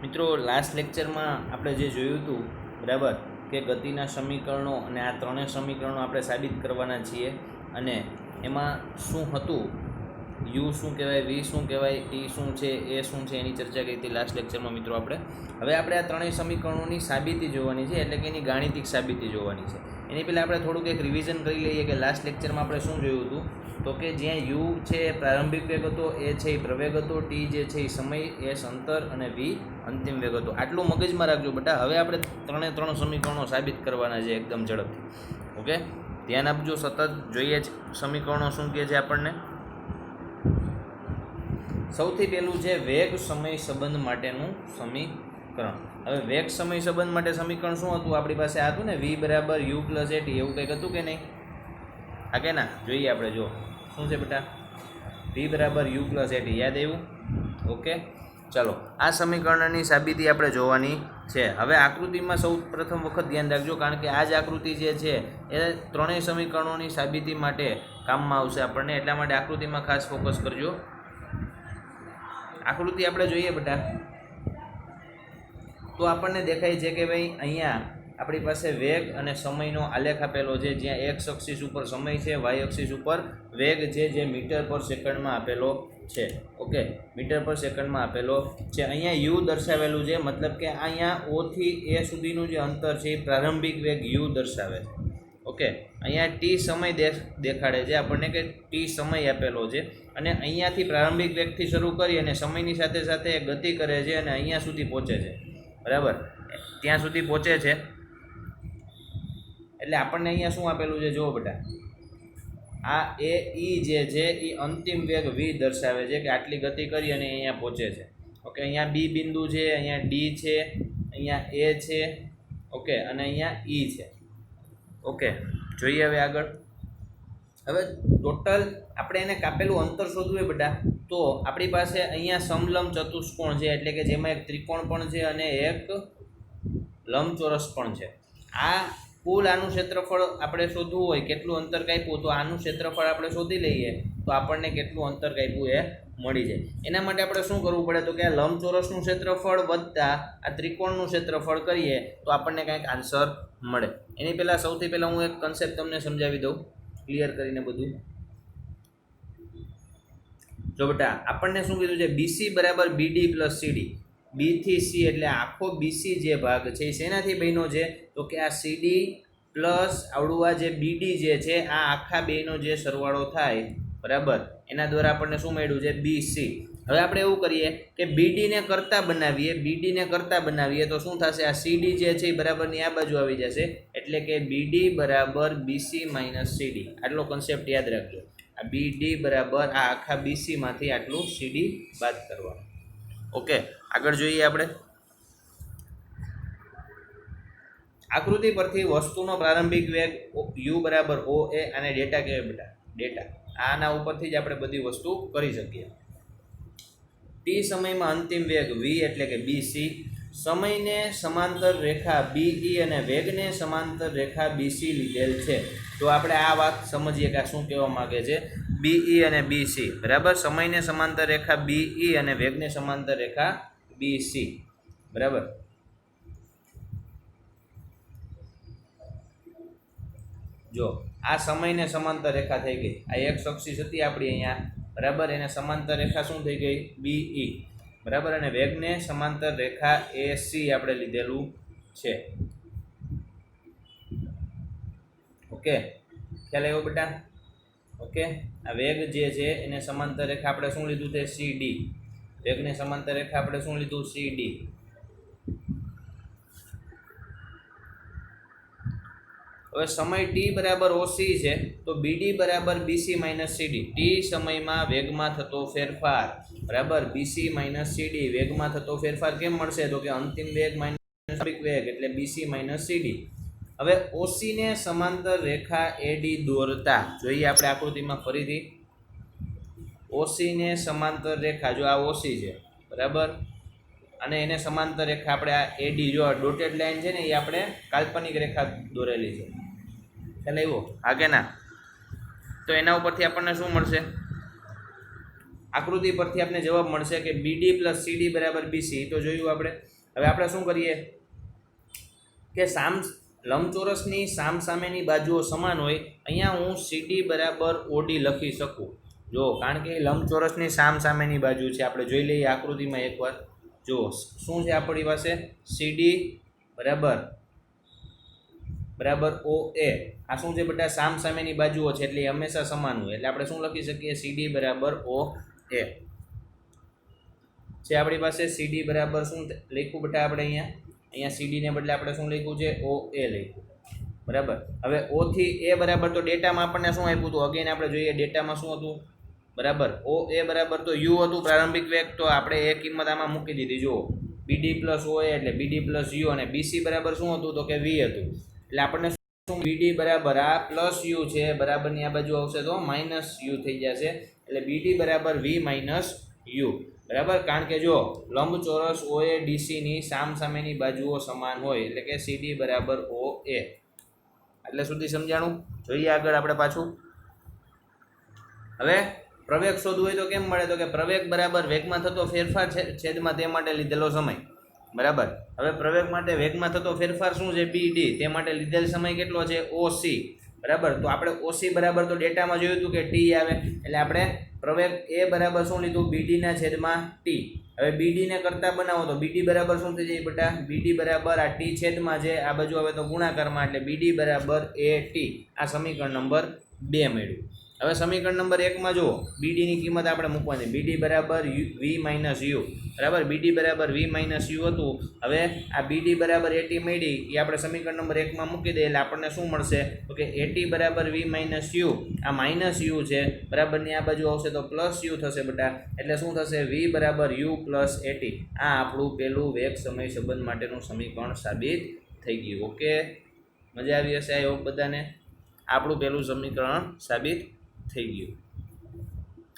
મિત્રો લાસ્ટ લેક્ચરમાં આપણે જે જોયું હતું બરાબર કે ગતિના સમીકરણો અને આ ત્રણેય સમીકરણો આપણે સાબિત કરવાના છીએ અને એમાં શું હતું, યુ શું કહેવાય, વી શું કહેવાય, ટી શું છે, એ શું છે, એની ચર્ચા કરી હતી લાસ્ટ લેક્ચરમાં મિત્રો આપણે. હવે આપણે આ ત્રણેય સમીકરણોની સાબિતી જોવાની છે, એટલે કે એની ગાણિતિક સાબિતી જોવાની છે. એની પહેલાં આપણે થોડુંક એક રિવિઝન કરી લઈએ કે લાસ્ટ લેક્ચરમાં આપણે શું જોયું હતું. તો કે જ્યાં યુ છે એ પ્રારંભિક વેગ હતો, એ છે એ પ્રવેગ હતો, ટી જે છે એ સમય, એસ અંતર અને વી અંતિમ વેગ હતો. આટલું મગજમાં રાખજો બેટા. હવે આપણે ત્રણ સમીકરણો સાબિત કરવાના છે એકદમ ઝડપથી. ઓકે, ધ્યાન આપજો, સતત જોઈએ સમીકરણો શું કહે છે આપણને. સૌથી પહેલું છે વેગ સમય સંબંધ માટેનું સમીકરણ. હવે વેગ સમય સંબંધ માટે સમીકરણ શું હતું આપણી પાસે? આ હતું ને, વી બરાબર યુ પ્લસ એટી, એવું કંઈક હતું કે નહીં? હા કે ના? જોઈએ આપણે. જો શું છે બેટા, વી બરાબર યુ પ્લસ એટી, યાદ આવ્યું? ઓકે, ચાલો આ સમીકરણની સાબિતી આપણે જોવાની છે. હવે આકૃતિમાં સૌ પ્રથમ વખત ધ્યાન રાખજો, કારણ કે આ જ આકૃતિ જે છે એ ત્રણેય સમીકરણોની સાબિતી માટે કામમાં આવશે આપણને, એટલા માટે આકૃતિમાં ખાસ ફોકસ કરજો. આકૃતિ આપણે જોઈએ બેટા, તો આપણને દેખાય છે કે ભાઈ અહીંયા આપણી પાસે વેગ અને સમયનો આલેખ આપેલો છે, જ્યાં એક્સ અક્ષિસ ઉપર સમય છે, વાય અક્ષિસ ઉપર વેગ છે, જે મીટર પર સેકન્ડમાં આપેલો છે. ઓકે, મીટર પર સેકન્ડમાં આપેલો છે. અહીંયા યુ દર્શાવેલું છે, મતલબ કે અહીંયા ઓ થી એ સુધીનું જે અંતર છે એ પ્રારંભિક વેગ યુ દર્શાવે છે. ઓકે, અહીંયા ટી સમય દેખાડે છે આપણને કે ટી સમય આપેલો છે, અને અહીંયાથી પ્રારંભિક વેગથી શરૂ કરી અને સમયની સાથે સાથે ગતિ કરે છે અને અહીંયા સુધી પહોંચે છે. બરાબર, ત્યાં સુધી પહોંચે છે. એટલે આપણને અહીંયા શું આપેલું છે જુઓ બેટા, આ એ ઈ જે છે એ અંતિમ વેગ વી દર્શાવે છે કે આટલી ગતિ કરી અને અહીંયા પહોંચે છે. ઓકે, અહીંયા બી બિંદુ છે, અહીંયા ડી છે, અહીંયા એ છે. ઓકે, અને અહીંયા ઈ છે. ઓકે, જોઈએ હવે આગળ. હવે ટોટલ આપણે એને કાપેલું અંતર શોધવું બેટા, તો આપણી પાસે અહીંયા સમલંબ ચતુષ્કોણ છે, એટલે કે જેમાં એક ત્રિકોણ પણ છે અને એક લંબચોરસ પણ છે. આ કુલ આનું ક્ષેત્રફળ આપણે શોધવું હોય, કેટલું અંતર કાપ્યું, તો આનું ક્ષેત્રફળ આપણે શોધી લઈએ તો આપણને કેટલું અંતર કાપ્યું એ મળી જાય. એના માટે આપણે શું કરવું પડે, તો કે આ લંબચોરસનું ક્ષેત્રફળ વત્તા આ ત્રિકોણનું ક્ષેત્રફળ કરીએ તો આપણને કંઈક આન્સર મળે. એની પહેલાં સૌથી પહેલાં હું એક કન્સેપ્ટ તમને સમજાવી દઉં, ક્લિયર કરીને બધું. જો બેટા, આપણને શું કીધું છે, બીસી બરાબર બીડી પ્લસ સીડી. બી થી સી એટલે આખો બીસી જે ભાગ છે એ શેનાથી બન્યો છે, તો કે આ સીડી પ્લસ આવડું આ જે બીડી જે છે, આ આખા બેનો જે સરવાળો થાય બરાબર, એના દ્વારા આપણને શું મળ્યું છે, બીસી. હવે આપણે એવું કરીએ કે બીડીને કરતા બનાવીએ તો શું થશે, આ સીડી જે છે એ બરાબરની આ બાજુ આવી જશે, એટલે કે બીડી બરાબર બીસી માઇનસ સીડી. આટલો કન્સેપ્ટ યાદ રાખજો. આ બીડી બરાબર આ આખા બીસીમાંથી આટલું સીડી બાદ કરવાનું. ઓકે, આગળ જોઈએ આપણે. આકૃતિ પરથી વસ્તુનો પ્રારંભિક વેગ યુ બરાબર ઓ એ, અને ડેટા કહેવાય બેટા, ડેટા. આના ઉપરથી જ આપણે બધી વસ્તુ કરી શકીએ. ટી સમયમાં અંતિમ વેગ વી એટલે કે બીસી, સમયને સમાંતર રેખા બીઈ અને વેગને સમાંતર રેખા બીસી લીધેલ છે. તો આપણે આ વાત સમજીએ કે આ શું કહેવા માગે છે, બીઈ અને બીસી બરાબર, સમયને સમાંતર રેખા બીઈ અને વેગને સમાંતર રેખા બીસી બરાબર. જો આ સમયને સમાંતર રેખા થઈ ગઈ, આ એક અક્ષિસ હતી આપણી અહીંયા બરાબર, એને સમાંતર રેખા શું થઈ ગઈ, બીઈ બરાબર, અને વેગને સમાંતર રેખા એસી આપણે લીધેલું છે. ઓકે, ખ્યાલ આવ્યો બેટા? ઓકે, આ વેગ જે છે એને સમાંતર રેખા આપણે શું લીધું છે, સીડી. વેગને સમાંતર રેખા આપણે શું લીધું, સીડી. હવે સમય ટી બરાબર ઓસી છે, તો બીડી બરાબર બીસી માઇનસ સીડી. ટી સમયમાં વેગમાં થતો ફેરફાર બરાબર, બીસી માઇનસ સીડી વેગમાં થતો ફેરફાર કેમ મળશે, તો કે અંતિમ વેગ માઇનસ વેગ એટલે બીસી માઇનસ સીડી. હવે ઓસીને સમાંતર રેખા એડી દોરતા જોઈએ આપણે આકૃતિમાં ફરીથી. ઓસીને સમાંતર રેખા, જો આ ઓસી છે બરાબર, અને એને સમાંતર રેખા આપણે આ એડી, જો ડોટેડ લાઈન છે ને એ આપણે કાલ્પનિક રેખા દોરેલી છે, ખ્યાલ આવ્યો? હા કે ના? તો એના ઉપરથી આપણને શું મળશે, આકૃતિ પરથી આપણે જવાબ મળશે કે બીડી પ્લસ સીડી બરાબર બીસી. તો જોયું આપણે, હવે આપણે શું કરીએ કે લંબચોરસની સામસામેની બાજુઓ સમાન હોય, અહીંયા હું CD બરાબર OD લખી શકું. જો કારણ કે લંબચોરસની સામસામેની બાજુ છે, આપણે જોઈ લઈએ આકૃતિમાં એકવાર. જો શું છે આપણી પાસે, CD બરાબર OA. આ શું છે બેટા, સામસામેની બાજુઓ છે એટલે હંમેશા સમાન હોય, એટલે આપણે શું લખી શકીએ, CD બરાબર OA છે આપણી પાસે. CD બરાબર શું લખ્યું બેટા આપણે અહીંયા CD ને બદલે આપણે શું લખ્યું છે, OA લખ્યું. બરાબર. હવે O થી A બરાબર, તો ડેટામાં આપણને શું આપ્યું હતું, અગેન આપણે જોઈએ ડેટામાં શું હતું, બરાબર. OA બરાબર તો U હતું પ્રારંભિક વેગ, તો આપણે એ કિંમત આમાં મૂકી દીધી. જુઓ BD પ્લસ OA એટલે BD પ્લસ U, અને BC બરાબર શું હતું તો કે V હતું. એટલે આપણને શું, BD બરાબર આ પ્લસ U છે, બરાબરની આ બાજુ આવશે તો માઇનસ U થઈ જશે, એટલે BD બરાબર V માઇનસ U. બરાબર. કારણ કે જો લંબચોરસ OADC ની સામસામેની બાજુઓ સમાન હોય, એટલે કે CD બરાબર OA. એટલે સુધી સમજાણું. જોઈએ આગળ આપણે પાછું. હવે પ્રવેગ શોધવું હોય તો કેમ મળે, તો કે પ્રવેગ બરાબર વેગમાં થતો ફેરફાર છેદમાં તે માટે લીધેલો સમય. બરાબર. હવે પ્રવેગ માટે વેગમાં થતો ફેરફાર શું છે, BD, તે માટે લીધેલ સમય કેટલો છે, OC. બરાબર. તો આપણે OC બરાબર તો ડેટામાં જોયું હતું કે T આવે, એટલે આપણે પ્રવેગ A બરાબર શું લીધું, BD ના છેદમાં T. હવે BD ને કરતા બનાવો તો BD બરાબર શું થઈ જાય બેટા, BD બરાબર આ T છેદમાં છે, આ બાજુ આવે તો ગુણાકારમાં, એટલે BD બરાબર AT. આ સમીકરણ નંબર 2 મળ્યું. હવે સમીકરણ નંબર 1 માં જુઓ, BD ની કિંમત આપણે મૂકવાની, BD બરાબર V માઇનસ U. બરાબર. BD બરાબર V માઇનસ U હતું. હવે આ BD બરાબર AT મળી, એ આપણે સમીકરણ નંબર 1 માં મૂકી દઈએ, એટલે આપણને શું મળશે તો કે AT બરાબર V માઇનસ U. આ માઇનસ U છે, બરાબરની આ બાજુ આવશે તો પ્લસ U થશે બેટા, એટલે શું થશે, V બરાબર U પ્લસ AT. આ આપણું પેલું વેગ સમય સંબંધ માટેનું સમીકરણ સાબિત થઈ ગયું. ઓકે, મજા આવી હશે આ હોપ બધાને. આપણું પેલું સમીકરણ સાબિત થઈ ગયું.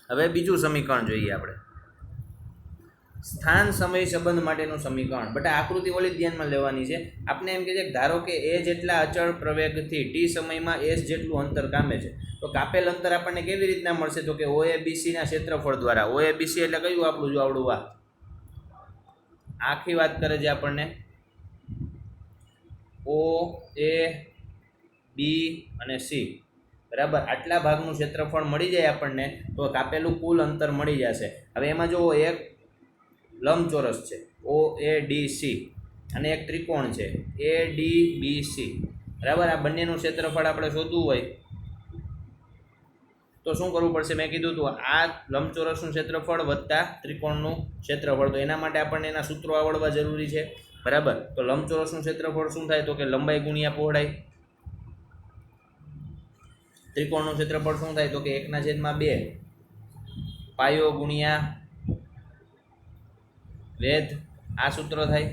હવે બીજું સમીકરણ જોઈએ આપણે, સ્થાન સમય સંબંધ માટેનું સમીકરણ. બેટા આકૃતિ ઓલી ધ્યાનમાં લેવાની છે. આપણે એમ કહે છે કે ધારો કે A જેટલા અચળ પ્રવેગથી T સમયમાં S જેટલું અંતર કામે છે, તો કાપેલ અંતર આપણને કેવી રીતના મળશે, તો કે OABC ના ક્ષેત્રફળ દ્વારા. OABC એટલે કયું આપણું, જો આવડું આ આખી વાત કરે છે આપણને, OAB અને C. બરાબર. આટલા ભાગનું ક્ષેત્રફળ મળી જાય આપણને, તો કાપેલું કુલ અંતર મળી જશે. હવે એમાં જો એક લંબચોરસ છે OADC અને એક ત્રિકોણ છે ADBC. બરાબર. આ બંનેનું ક્ષેત્રફળ આપણે શોધવું હોય તો શું કરવું પડશે, મેં કીધું હતું આ લંબચોરસનું ક્ષેત્રફળ વત્તા ત્રિકોણનું ક્ષેત્રફળ, તો એના માટે આપણને એના સૂત્રો આવડવા જરૂરી છે. બરાબર. તો લંબચોરસનું ક્ષેત્રફળ શું થાય, તો કે લંબાઈ ગુણ્યા પહોળાઈ. ત્રિકોણનું ક્ષેત્રફળ શું થાય, તો કે 1/2 પાયો ગુણ્યા વેધ. આ સૂત્ર થાય.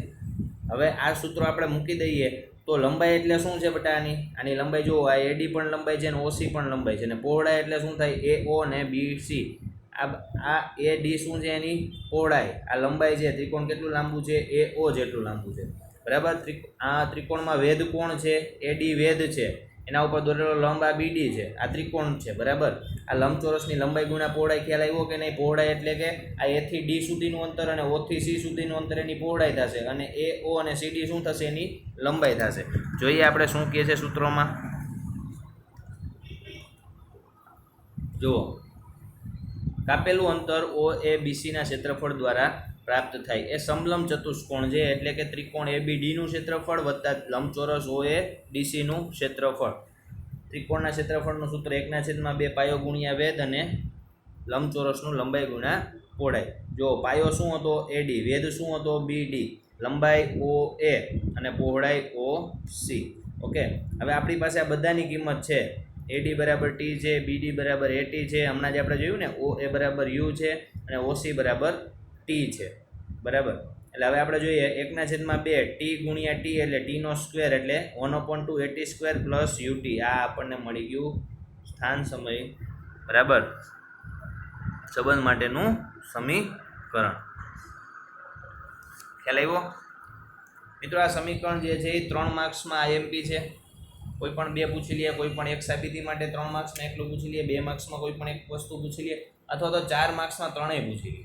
હવે આ સૂત્રો આપણે મૂકી દઈએ તો લંબાઈ એટલે શું છે બેટા, આની લંબાઈ જુઓ, આ AD પણ લંબાઈ છે અને OC પણ લંબાઈ છે, અને પહોળાઈ એટલે શું થાય, AO ને BC. આ AD શું છે, એની પહોળાઈ. આ લંબાઈ છે, ત્રિકોણ કેટલું લાંબુ છે, AO જેટલું લાંબુ છે. બરાબર. આ ત્રિકોણમાં વેધ કોણ છે, AD વેધ છે, એના ઉપર દોરેલો લંબ આ BD છે, આ ત્રિકોણ છે. બરાબર. આ લંબચોરસની લંબાઈ ગુણ્યા પહોળાઈ ખ્યાલ આવ્યો કે નહીં. પહોળાઈ એટલે કે આ A થી D સુધીનું અંતર અને O થી C સુધીનું અંતર એની પહોળાઈ થશે, અને AO અને CD શું થશે, એની લંબાઈ થશે. જોઈએ આપણે શું કહે છે સૂત્રોમાં. જુઓ, કાપેલું અંતર OABC ના ક્ષેત્રફળ દ્વારા પ્રાપ્ત થાય એ સમલંબ ચતુષ્કોણ છે, એટલે કે ત્રિકોણ ABD નું ક્ષેત્રફળ વત્તા લંબચોરસ OADC નું ક્ષેત્રફળ. ત્રિકોણના ક્ષેત્રફળનું સૂત્ર 1/2 પાયો ગુણ્યા વેધ અને લંબચોરસનું લંબાઈ ગુણ્યા પહોળાઈ. જો પાયો શું હતો, AD, વેધ શું હતો, BD, લંબાઈ OA અને પહોળાઈ OC. ઓકે. હવે આપણી પાસે આ બધાની કિંમત છે. AD બરાબર T છે, BD બરાબર AT છે, હમણાં જ આપણે જોયું ને, OA બરાબર U છે અને OC બરાબર T છે. બરાબર. એટલે હવે આપણે જોઈએ 1/2 T ગુણ્યા T એટલે T નો સ્ક્વેર એટલે 1/2 AT² પ્લસ UT. આ આપણને મળી ગયું સ્થાન સમય બરાબર સંબંધ માટેનું સમીકરણ. ખ્યાલ આવ્યો મિત્રો? આ સમીકરણ જે છે એ 3 માર્ક્સમાં IMP છે. કોઈ પણ 2 પૂછી લે, કોઈ પણ એક સાબિતી માટે 3 માર્ક્સમાં એકલું પૂછી લે, 2 માર્ક્સમાં કોઈ પણ એક વસ્તુ પૂછી લે, અથવા તો 4 માર્ક્સમાં ત્રણેય પૂછી લે.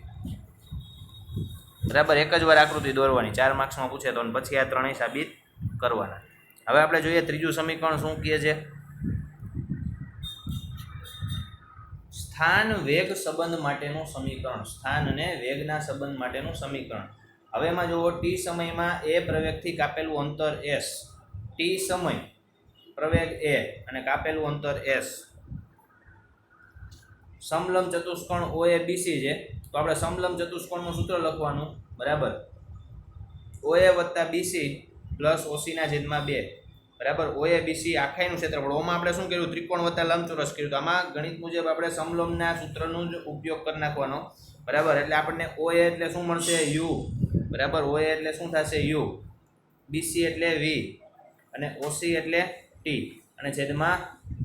બરાબર, એક જ વાર આકૃતિ દોરવાની, 4 માર્ક્સમાં પૂછે તો, અને પછી આ ત્રણેય સાબિત કરવાના. હવે આપણે જોઈએ ત્રીજું સમીકરણ શું કહે છે. સ્થાન વેગ સંબંધ માટેનું સમીકરણ, સ્થાન અને વેગના સંબંધ માટેનું સમીકરણ. હવે એમાં જુઓ, ટી સમયમાં એ પ્રવેગથી કાપેલું અંતર s, ટી સમય પ્રવેગ a અને કાપેલું અંતર s, સમલંબ ચતુષ્કોણ OABC છે. તો આપણે સમલંબ ચતુષ્કોણનું સૂત્ર લખવાનું, બરાબર, OA વત્તા BC પ્લસ OC ના છેદમાં 2, બરાબર. OABC આખાઈનું ક્ષેત્રફળ. ઓમાં આપણે શું કર્યું, ત્રિકોણ વત્તા લંબચોરસ કર્યું. તો આમાં ગણિત મુજબ આપણે સમલંબના સૂત્રનો જ ઉપયોગ કરી નાખવાનો, બરાબર. એટલે આપણને OA એટલે શું મળશે, u, બરાબર. OA એટલે શું થશે, u, BC એટલે v અને OC એટલે t અને છેદમાં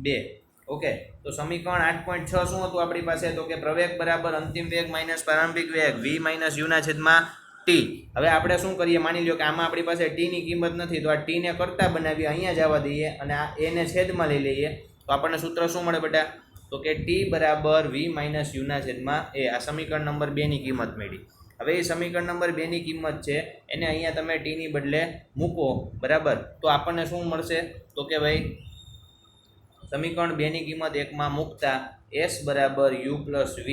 2. ઓકે, તો સમીકરણ 8.6 શું હતું આપણી પાસે, તો કે પ્રવેગ બરાબર અંતિમ વેગ માઇનસ પ્રારંભિક વેગ v માઇનસ u ના છેદમાં t. હવે આપણે શું કરીએ, માની લો કે આમાં આપણી પાસે t ની કિંમત નથી, તો આ t ને કરતા બનાવીએ, અહીંયા જવા દઈએ અને આ a ને છેદમાં લઈ લઈએ. તો આપણને સૂત્ર શું મળે બેટા, તો કે t બરાબર v માઇનસ u ના છેદમાં a. આ સમીકરણ નંબર 2 ની કિંમત મળી. હવે એ સમીકરણ નંબર 2 ની કિંમત છે એને અહીંયા તમે t ની બદલે મૂકો, બરાબર. તો આપણને શું મળશે, તો કે ભાઈ સમીકરણ 2 ની કિંમત 1 માં મૂકતા s બરાબર u પ્લસ v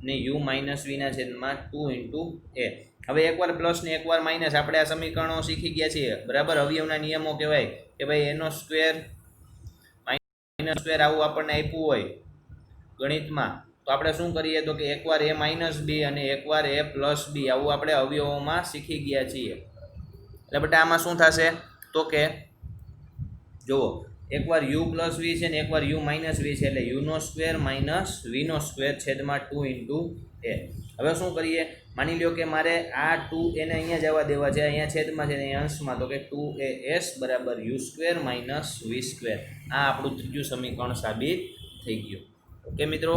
ને u માઇનસ v ના છેદમાં 2 ઇન્ટુ a. હવે એકવાર પ્લસ ને એકવાર માઇનસ, આપણે આ સમીકરણો શીખી ગયા છીએ, બરાબર. અવયવના નિયમો કહેવાય કે ભાઈ એનો સ્ક્વેર માઇનસ સ્ક્વેર આવું આપણને આપ્યું હોય ગણિતમાં, તો આપણે શું કરીએ, તો કે એકવાર a માઇનસ b અને એકવાર a પ્લસ b, આવું આપણે અવયવોમાં શીખી ગયા છીએ. એટલે બેટા આમાં શું થશે, તો કે જુઓ, એકવાર u પ્લસ v છે ને એકવાર u માઇનસ v છે, એટલે u નો સ્ક્વેર માઇનસ v નો સ્ક્વેર છેદમાં 2 ઇન્ટુ a. હવે શું કરીએ, માની લ્યો કે મારે આ 2 એને અહીંયા જવા દેવા છે, અહીંયા છેદમાં છે, અહીંયા અંશમાં, તો કે 2as બરાબર u square minus v square. આ આપણું ત્રીજું સમીકરણ સાબિત થઈ ગયું. ઓકે મિત્રો,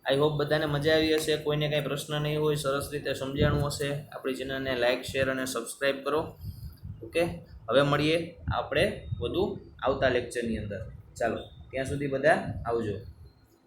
આઈ હોપ બધાને મજા આવી હશે. કોઈને કાંઈ પ્રશ્ન નહીં હોય, સરસ રીતે સમજાણું હશે. આપણી ચેનલને લાઇક, શેર અને સબસ્ક્રાઈબ કરો. ઓકે, હવે મળીએ આપણે વધુ આવતા લેક્ચરની અંદર. ચાલો, ત્યાં સુધી બધા આવજો.